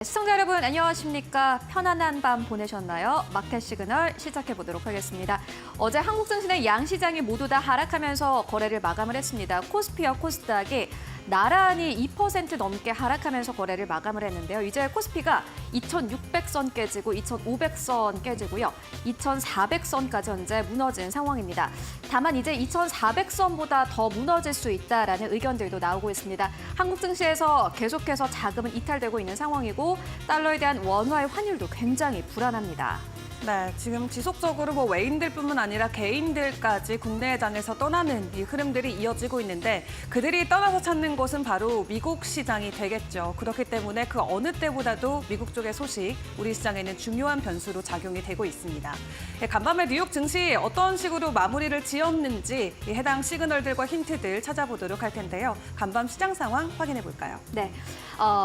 시청자 여러분 안녕하십니까? 편안한 밤 보내셨나요? 마켓 시그널 시작해 보도록 하겠습니다. 어제 한국 증시의 양시장이 모두 다 하락하면서 거래를 마감을 했습니다. 코스피와 코스닥이 나란히 2% 넘게 하락하면서 거래를 마감을 했는데요. 이제 코스피가 2,600선 깨지고 2,500선 깨지고요. 2,400선까지 현재 무너진 상황입니다. 다만 이제 2,400선보다 더 무너질 수 있다라는 의견들도 나오고 있습니다. 한국 증시에서 계속해서 자금은 이탈되고 있는 상황이고 달러에 대한 원화의 환율도 굉장히 불안합니다. 네, 지금 지속적으로 외인들뿐만 아니라 개인들까지 국내장에서 떠나는 이 흐름들이 이어지고 있는데 그들이 떠나서 찾는 곳은 바로 미국 시장이 되겠죠. 그렇기 때문에 그 어느 때보다도 미국 쪽의 소식, 우리 시장에는 중요한 변수로 작용이 되고 있습니다. 간밤에 뉴욕 증시 어떤 식으로 마무리를 지었는지 해당 시그널들과 힌트들 찾아보도록 할 텐데요. 간밤 시장 상황 확인해 볼까요? 네,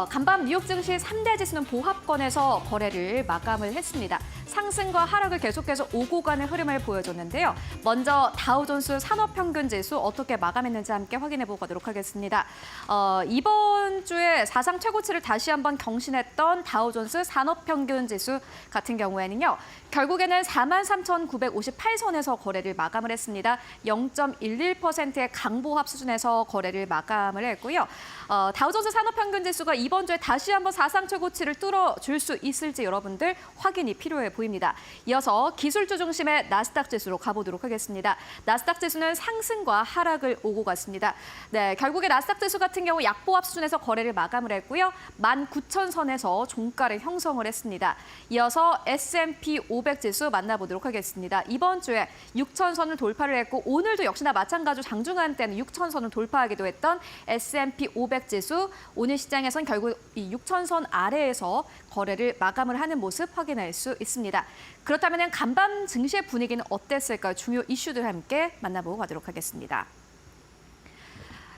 간밤 뉴욕 증시 3대 지수는 보합권에서 거래를 마감을 했습니다. 상승과 하락을 계속해서 오고 가는 흐름을 보여줬는데요. 먼저 다우존스 산업평균지수 어떻게 마감했는지 함께 확인해 보도록 하겠습니다. 이번 주에 사상 최고치를 다시 한번 경신했던 다우존스 산업평균지수 같은 경우에는요. 결국에는 43,958선에서 거래를 마감을 했습니다. 0.11%의 강보합 수준에서 거래를 마감을 했고요. 다우존스 산업평균지수가 이번 주에 다시 한번 사상 최고치를 뚫어줄 수 있을지 여러분들 확인이 필요해 보입니다. 이어서 기술주 중심의 나스닥 지수로 가보도록 하겠습니다. 나스닥 지수는 상승과 하락을 오고 갔습니다. 네, 결국에 나스닥 지수 같은 경우 약보합 수준에서 거래를 마감을 했고요. 19,000선에서 종가를 형성을 했습니다. 이어서 S&P 500 지수 만나보도록 하겠습니다. 이번 주에 6,000선을 돌파를 했고 오늘도 역시나 마찬가지로 장중한 때는 6,000선을 돌파하기도 했던 S&P 500 지수 오늘 시장에선 결국 이 6,000선 아래에서 거래를 마감을 하는 모습 확인할 수 있습니다. 그렇다면 간밤 증시의 분위기는 어땠을까요? 중요 이슈들 함께 만나보고 가도록 하겠습니다.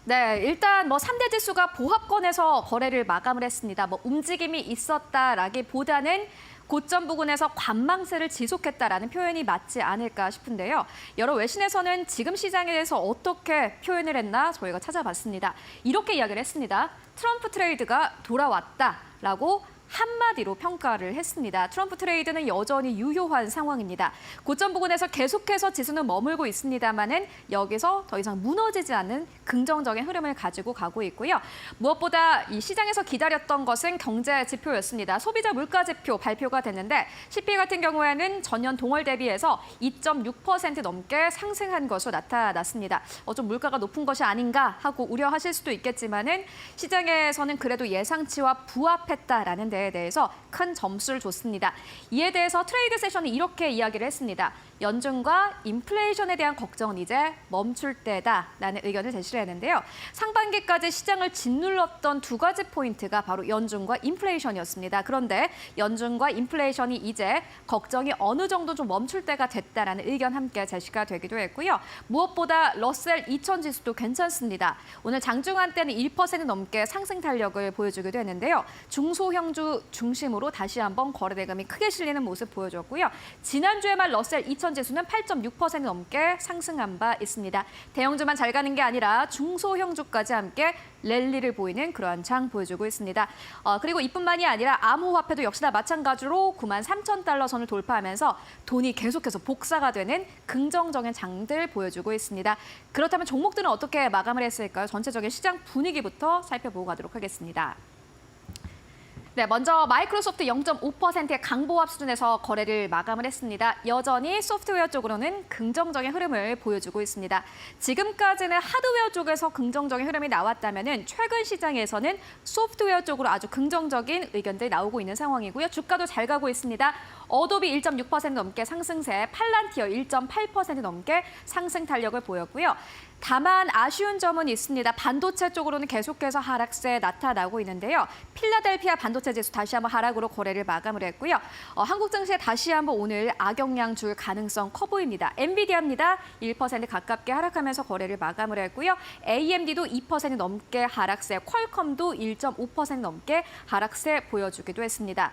네, 일단 3대 지수가 보합권에서 거래를 마감을 했습니다. 움직임이 있었다라기보다는 고점 부근에서 관망세를 지속했다라는 표현이 맞지 않을까 싶은데요. 여러 외신에서는 지금 시장에 대해서 어떻게 표현을 했나 저희가 찾아봤습니다. 이렇게 이야기를 했습니다. 트럼프 트레이드가 돌아왔다라고 한마디로 평가를 했습니다. 트럼프 트레이드는 여전히 유효한 상황입니다. 고점 부근에서 계속해서 지수는 머물고 있습니다만은 여기서 더 이상 무너지지 않는 긍정적인 흐름을 가지고 가고 있고요. 무엇보다 이 시장에서 기다렸던 것은 경제 지표였습니다. 소비자 물가 지표 발표가 됐는데 CPI 같은 경우에는 전년 동월 대비해서 2.6% 넘게 상승한 것으로 나타났습니다. 좀 물가가 높은 것이 아닌가 하고 우려하실 수도 있겠지만은 시장에서는 그래도 예상치와 부합했다라는 데 대해서 큰 점수를 줬습니다. 이에 대해서 트레이드 세션이 이렇게 이야기를 했습니다. 연준과 인플레이션에 대한 걱정은 이제 멈출 때다라는 의견을 제시를 했는데요. 상반기까지 시장을 짓눌렀던 두 가지 포인트가 바로 연준과 인플레이션이었습니다. 그런데 연준과 인플레이션이 이제 걱정이 어느 정도 좀 멈출 때가 됐다라는 의견 함께 제시가 되기도 했고요. 무엇보다 러셀 2000 지수도 괜찮습니다. 오늘 장중한 때는 1% 넘게 상승 탄력을 보여주기도 했는데요. 중소형주 중심으로 다시 한번 거래 대금이 크게 실리는 모습 보여줬고요. 지난주에 말 러셀 2000 지수는 8.6% 넘게 상승한 바 있습니다. 대형주만 잘 가는 게 아니라 중소형주까지 함께 랠리를 보이는 그러한 장 보여주고 있습니다. 그리고 이뿐만이 아니라 암호화폐도 역시나 마찬가지로 93,000달러 선을 돌파하면서 돈이 계속해서 복사가 되는 긍정적인 장들 보여주고 있습니다. 그렇다면 종목들은 어떻게 마감을 했을까요? 전체적인 시장 분위기부터 살펴보고 가도록 하겠습니다. 네, 먼저 마이크로소프트 0.5%의 강보합 수준에서 거래를 마감을 했습니다. 여전히 소프트웨어 쪽으로는 긍정적인 흐름을 보여주고 있습니다. 지금까지는 하드웨어 쪽에서 긍정적인 흐름이 나왔다면 최근 시장에서는 소프트웨어 쪽으로 아주 긍정적인 의견들이 나오고 있는 상황이고요. 주가도 잘 가고 있습니다. 어도비 1.6% 넘게 상승세, 팔란티어 1.8% 넘게 상승 탄력을 보였고요. 다만 아쉬운 점은 있습니다. 반도체 쪽으로는 계속해서 하락세 나타나고 있는데요. 필라델피아 반도체 지수 다시 한번 하락으로 거래를 마감을 했고요. 한국 증시에 다시 한번 오늘 악영향 줄 가능성 커 보입니다. 엔비디아입니다. 1% 가깝게 하락하면서 거래를 마감을 했고요. AMD도 2% 넘게 하락세, 퀄컴도 1.5% 넘게 하락세 보여주기도 했습니다.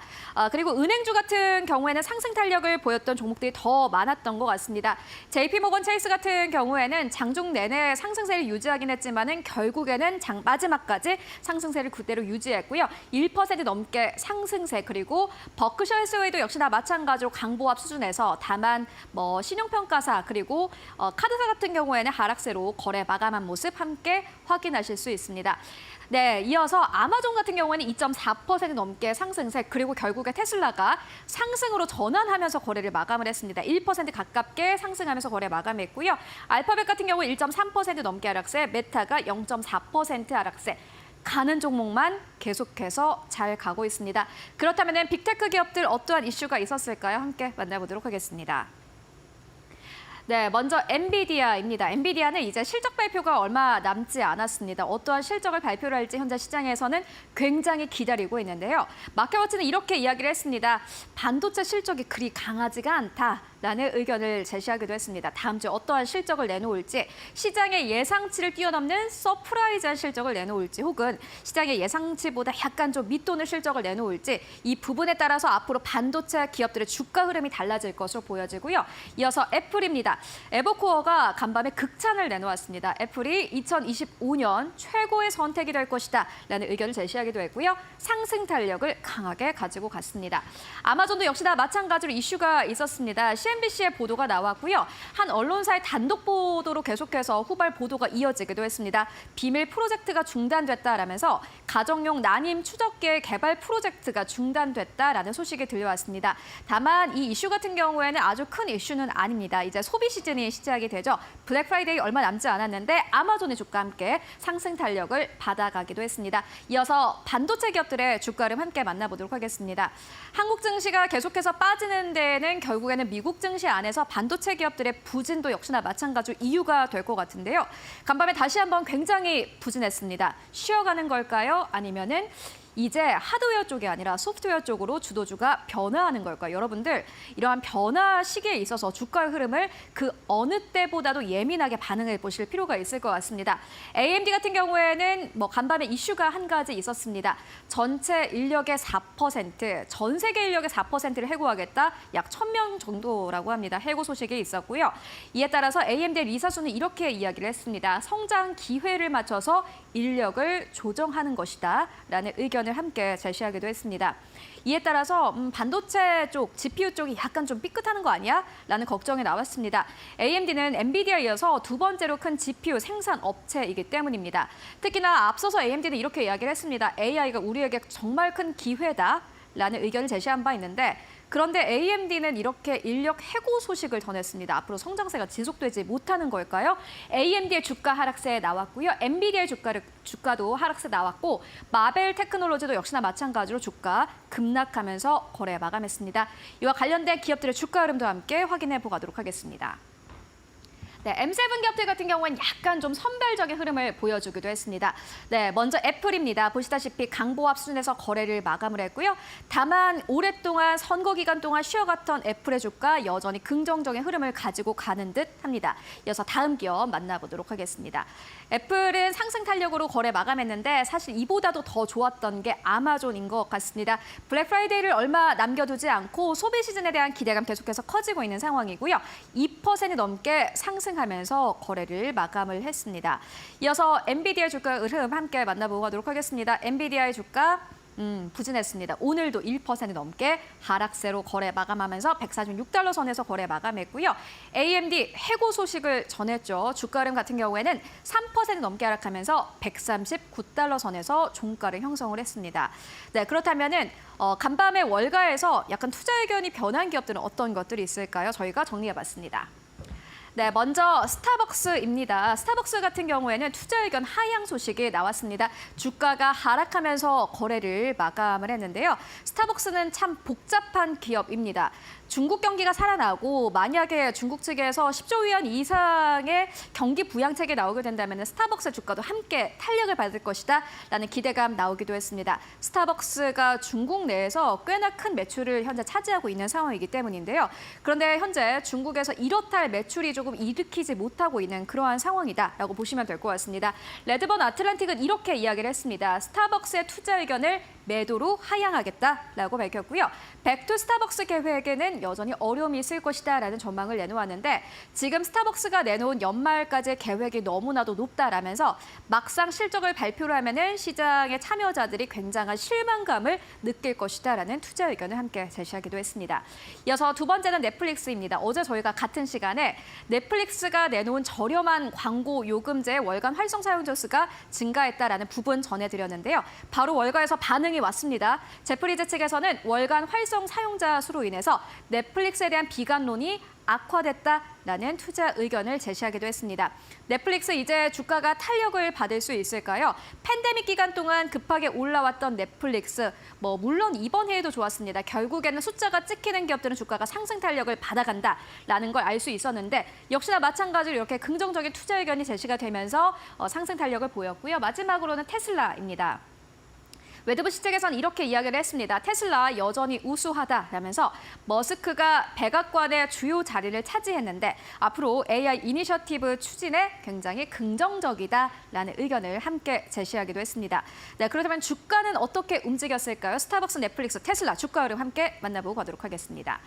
그리고 은행주 같은 경우에는 상승 탄력을 보였던 종목들이 더 많았던 것 같습니다. JP모건 체이스 같은 경우에는 장중 내내 내내 상승세를 유지하긴 했지만은 결국에는 장 마지막까지 상승세를 그대로 유지했고요. 1% 넘게 상승세 그리고 버크셔 해스웨이도 역시나 마찬가지로 강보합 수준에서 다만 뭐 신용평가사 그리고 카드사 같은 경우에는 하락세로 거래 마감한 모습 함께 확인하실 수 있습니다. 네, 이어서 아마존 같은 경우에는 2.4% 넘게 상승세 그리고 결국에 테슬라가 상승으로 전환하면서 거래를 마감을 했습니다. 1% 가깝게 상승하면서 거래 마감했고요. 알파벳 같은 경우 1.3% 넘게 하락세, 메타가 0.4% 하락세. 가는 종목만 계속해서 잘 가고 있습니다. 그렇다면 빅테크 기업들 어떠한 이슈가 있었을까요? 함께 만나보도록 하겠습니다. 네, 먼저 엔비디아입니다. 엔비디아는 이제 실적 발표가 얼마 남지 않았습니다. 어떠한 실적을 발표를 할지 현재 시장에서는 굉장히 기다리고 있는데요. 마켓워치는 이렇게 이야기를 했습니다. 반도체 실적이 그리 강하지가 않다라는 의견을 제시하기도 했습니다. 다음 주 어떠한 실적을 내놓을지, 시장의 예상치를 뛰어넘는 서프라이즈한 실적을 내놓을지 혹은 시장의 예상치보다 약간 좀 밑도는 실적을 내놓을지 이 부분에 따라서 앞으로 반도체 기업들의 주가 흐름이 달라질 것으로 보여지고요. 이어서 애플입니다. 에버코어가 간밤에 극찬을 내놓았습니다. 애플이 2025년 최고의 선택이 될 것이다 라는 의견을 제시하기도 했고요. 상승 탄력을 강하게 가지고 갔습니다. 아마존도 역시나 마찬가지로 이슈가 있었습니다. CNBC의 보도가 나왔고요. 한 언론사의 단독 보도로 계속해서 후발 보도가 이어지기도 했습니다. 비밀 프로젝트가 중단됐다라면서 가정용 난임 추적기의 개발 프로젝트가 중단됐다라는 소식이 들려왔습니다. 다만 이 이슈 같은 경우에는 아주 큰 이슈는 아닙니다. 이제 소비 시즌이 시작이 되죠. 블랙 프라이데이 얼마 남지 않았는데 아마존의 주가 함께 상승 탄력을 받아가기도 했습니다. 이어서 반도체 기업들의 주가 흐름 함께 만나보도록 하겠습니다. 한국 증시가 계속해서 빠지는 데에는 결국에는 미국 증시 안에서 반도체 기업들의 부진도 역시나 마찬가지로 이유가 될 것 같은데요. 간밤에 다시 한번 굉장히 부진했습니다. 쉬어가는 걸까요? 아니면은 이제 하드웨어 쪽이 아니라 소프트웨어 쪽으로 주도주가 변화하는 걸까요? 여러분들 이러한 변화 시기에 있어서 주가의 흐름을 그 어느 때보다도 예민하게 반응해 보실 필요가 있을 것 같습니다. AMD 같은 경우에는 뭐 간밤에 이슈가 한 가지 있었습니다. 전체 인력의 4%, 전 세계 인력의 4%를 해고하겠다. 약 1,000명 정도라고 합니다. 해고 소식이 있었고요. 이에 따라서 AMD 리사수는 이렇게 이야기를 했습니다. 성장 기회를 맞춰서 인력을 조정하는 것이다 라는 의견을 함께 제시하기도 했습니다. 이에 따라서 반도체 쪽, GPU 쪽이 약간 좀 삐끗하는 거 아니야? 라는 걱정이 나왔습니다. AMD는 엔비디아에 이어서 두 번째로 큰 GPU 생산 업체이기 때문입니다. 특히나 앞서서 AMD는 이렇게 이야기를 했습니다. AI가 우리에게 정말 큰 기회다 라는 의견을 제시한 바 있는데 그런데 AMD는 이렇게 인력 해고 소식을 전했습니다. 앞으로 성장세가 지속되지 못하는 걸까요? AMD의 주가 하락세 나왔고요. 엔비디아의 주가도 하락세 나왔고 마벨 테크놀로지도 역시나 마찬가지로 주가 급락하면서 거래 마감했습니다. 이와 관련된 기업들의 주가 흐름도 함께 확인해 보도록 하겠습니다. 네, M7 기업들 같은 경우는 약간 좀 선별적인 흐름을 보여주기도 했습니다. 네, 먼저 애플입니다. 보시다시피 강보합 수준에서 거래를 마감을 했고요. 다만 오랫동안 선거 기간 동안 쉬어갔던 애플의 주가 여전히 긍정적인 흐름을 가지고 가는 듯 합니다. 이어서 다음 기업 만나보도록 하겠습니다. 애플은 상승 탄력으로 거래 마감했는데 사실 이보다도 더 좋았던 게 아마존인 것 같습니다. 블랙 프라이데이를 얼마 남겨두지 않고 소비 시즌에 대한 기대감 계속해서 커지고 있는 상황이고요. 2% 넘게 상승하면서 거래를 마감을 했습니다. 이어서 엔비디아 주가 흐름 함께 만나보도록 하겠습니다. 엔비디아의 주가 부진했습니다. 오늘도 1% 넘게 하락세로 거래 마감하면서 146달러 선에서 거래 마감했고요. AMD 해고 소식을 전했죠. 주가 흐름 같은 경우에는 3% 넘게 하락하면서 139달러 선에서 종가를 형성을 했습니다. 네, 그렇다면은 간밤에 월가에서 약간 투자 의견이 변한 기업들은 어떤 것들이 있을까요? 저희가 정리해봤습니다. 네, 먼저 스타벅스입니다. 스타벅스 같은 경우에는 투자 의견 하향 소식이 나왔습니다. 주가가 하락하면서 거래를 마감을 했는데요. 스타벅스는 참 복잡한 기업입니다. 중국 경기가 살아나고 만약에 중국 측에서 10조 위안 이상의 경기 부양책이 나오게 된다면 스타벅스 주가도 함께 탄력을 받을 것이다 라는 기대감 나오기도 했습니다. 스타벅스가 중국 내에서 꽤나 큰 매출을 현재 차지하고 있는 상황이기 때문인데요. 그런데 현재 중국에서 이렇다 할 매출이 조금 일으키지 못하고 있는 그러한 상황이다라고 보시면 될 것 같습니다. 레드번 아틀란틱은 이렇게 이야기를 했습니다. 스타벅스의 투자 의견을 매도로 하향하겠다라고 밝혔고요. 백투 스타벅스 계획에는 여전히 어려움이 있을 것이다라는 전망을 내놓았는데 지금 스타벅스가 내놓은 연말까지 계획이 너무나도 높다라면서 막상 실적을 발표를 하면은 시장의 참여자들이 굉장한 실망감을 느낄 것이다라는 투자 의견을 함께 제시하기도 했습니다. 이어서 두 번째는 넷플릭스입니다. 어제 저희가 같은 시간에 넷플릭스가 내놓은 저렴한 광고 요금제의 월간 활성 사용자 수가 증가했다라는 부분 전해드렸는데요. 바로 월가에서 반응이 왔습니다. 제프리즈 측에서는 월간 활성 사용자 수로 인해서 넷플릭스에 대한 비관론이 악화됐다라는 투자 의견을 제시하기도 했습니다. 넷플릭스 이제 주가가 탄력을 받을 수 있을까요? 팬데믹 기간 동안 급하게 올라왔던 넷플릭스, 물론 이번 해에도 좋았습니다. 결국에는 숫자가 찍히는 기업들은 주가가 상승 탄력을 받아간다라는 걸 알 수 있었는데 역시나 마찬가지로 이렇게 긍정적인 투자 의견이 제시가 되면서 상승 탄력을 보였고요. 마지막으로는 테슬라입니다. 웨드부시 측에서는 이렇게 이야기를 했습니다. 테슬라 여전히 우수하다라면서 머스크가 백악관의 주요 자리를 차지했는데 앞으로 AI 이니셔티브 추진에 굉장히 긍정적이다라는 의견을 함께 제시하기도 했습니다. 네, 그렇다면 주가는 어떻게 움직였을까요? 스타벅스, 넷플릭스, 테슬라 주가 흐름 함께 만나보고 가도록 하겠습니다.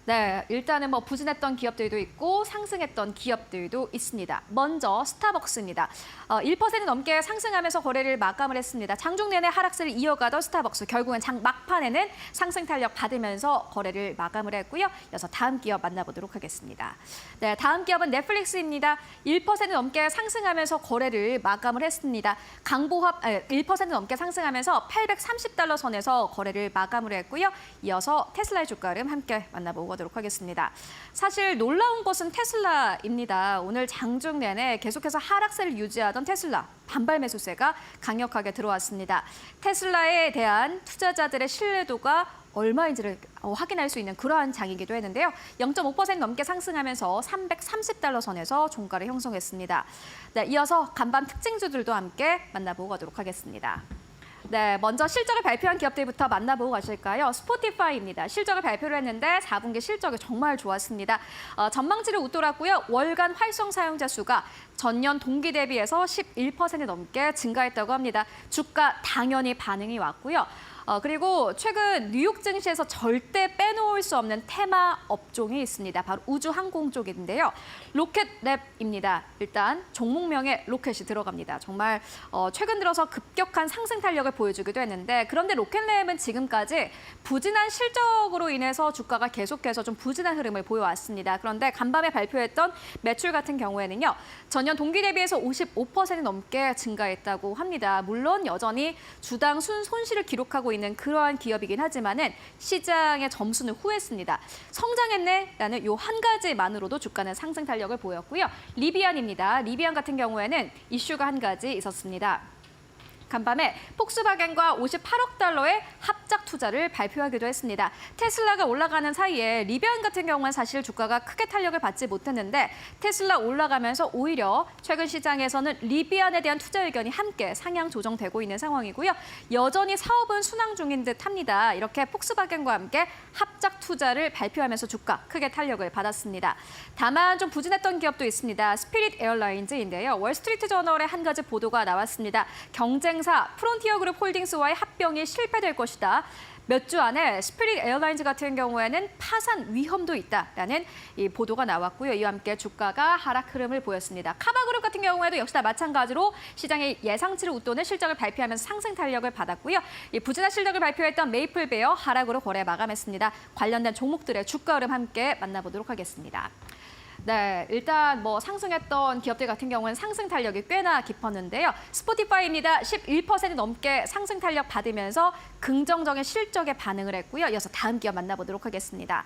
네, 일단은 부진했던 기업들도 있고 상승했던 기업들도 있습니다. 먼저 스타벅스입니다. 1% 넘게 상승하면서 거래를 마감을 했습니다. 장중 내내 하락세를 이어가던 스타벅스, 결국은 장 막판에는 상승 탄력 받으면서 거래를 마감을 했고요. 이어서 다음 기업 만나보도록 하겠습니다. 네, 다음 기업은 넷플릭스입니다. 1% 넘게 상승하면서 거래를 마감을 했습니다. 강보합 1% 넘게 상승하면서 $830 선에서 거래를 마감을 했고요. 이어서 테슬라의 주가 흐름 함께 만나보고 가도록 하겠습니다. 사실 놀라운 것은 테슬라입니다. 오늘 장중 내내 계속해서 하락세를 유지하던 테슬라, 반발 매수세가 강력하게 들어왔습니다. 테슬라에 대한 투자자들의 신뢰도가 얼마인지를 확인할 수 있는 그러한 장이기도 했는데요. 0.5% 넘게 상승하면서 $330 선에서 종가를 형성했습니다. 네, 이어서 간밤 특징주들도 함께 만나보고 가도록 하겠습니다. 네, 먼저 실적을 발표한 기업들부터 만나보고 가실까요? 스포티파이입니다. 실적을 발표를 했는데 4분기 실적이 정말 좋았습니다. 전망치를 웃돌았고요. 월간 활성 사용자 수가 전년 동기 대비해서 11% 넘게 증가했다고 합니다. 주가 당연히 반응이 왔고요. 그리고 최근 뉴욕 증시에서 절대 빼놓을 수 없는 테마 업종이 있습니다. 바로 우주항공 쪽인데요. 로켓랩입니다. 일단 종목명에 로켓이 들어갑니다. 정말 최근 들어서 급격한 상승 탄력을 보여주기도 했는데 그런데 로켓랩은 지금까지 부진한 실적으로 인해서 주가가 계속해서 좀 부진한 흐름을 보여왔습니다. 그런데 간밤에 발표했던 매출 같은 경우에는요. 전년 동기 대비해서 55% 넘게 증가했다고 합니다. 물론 여전히 주당 순손실을 기록하고 있는 그러한 기업이긴 하지만은 시장의 점수는 후했습니다. 성장했네라는 요 한 가지만으로도 주가는 상승 탄력을 보였고요. 리비안입니다. 리비안 같은 경우에는 이슈가 한 가지 있었습니다. 간밤에 폭스바겐과 58억 달러의 합작 투자를 발표하기도 했습니다. 테슬라가 올라가는 사이에 리비안 같은 경우는 사실 주가가 크게 탄력을 받지 못했는데 테슬라 올라가면서 오히려 최근 시장에서는 리비안에 대한 투자 의견이 함께 상향 조정되고 있는 상황이고요. 여전히 사업은 순항 중인 듯합니다. 이렇게 폭스바겐과 함께 합작 투자를 발표하면서 주가 크게 탄력을 받았습니다. 다만 좀 부진했던 기업도 있습니다. 스피릿 에어라인즈인데요. 월스트리트 저널에 한 가지 보도가 나왔습니다. 경쟁사 프론티어 그룹 홀딩스와의 합병이 실패될 것이다. 몇 주 안에 스피릿 에어라인즈 같은 경우에는 파산 위험도 있다라는 이 보도가 나왔고요. 이와 함께 주가가 하락 흐름을 보였습니다. 카바그룹 같은 경우에도 역시나 마찬가지로 시장의 예상치를 웃도는 실적을 발표하면서 상승 탄력을 받았고요. 이 부진한 실적을 발표했던 메이플베어 하락으로 거래 마감했습니다. 관련된 종목들의 주가 흐름 함께 만나보도록 하겠습니다. 네, 일단 상승했던 기업들 같은 경우는 상승 탄력이 꽤나 깊었는데요. 스포티파이입니다. 11% 넘게 상승 탄력 받으면서 긍정적인 실적에 반응을 했고요. 이어서 다음 기업 만나보도록 하겠습니다.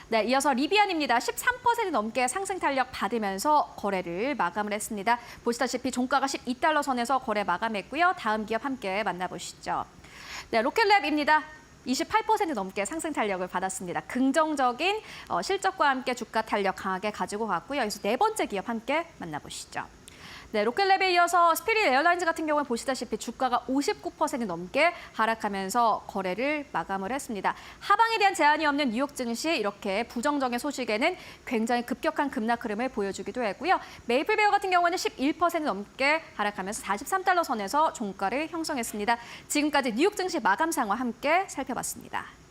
네, 이어서 리비안입니다. 13% 넘게 상승 탄력 받으면서 거래를 마감을 했습니다. 보시다시피 종가가 $12 선에서 거래 마감했고요. 다음 기업 함께 만나보시죠. 네, 로켓랩입니다. 28% 넘게 상승 탄력을 받았습니다. 긍정적인 실적과 함께 주가 탄력 강하게 가지고 갔고요. 그래서 네 번째 기업 함께 만나보시죠. 네, 로켓랩에 이어서 스피릿 에어라인즈 같은 경우는 보시다시피 주가가 59% 넘게 하락하면서 거래를 마감을 했습니다. 하방에 대한 제한이 없는 뉴욕 증시 이렇게 부정적인 소식에는 굉장히 급격한 급락 흐름을 보여주기도 했고요. 메이플베어 같은 경우는 11% 넘게 하락하면서 43달러 선에서 종가를 형성했습니다. 지금까지 뉴욕 증시 마감 상황 함께 살펴봤습니다.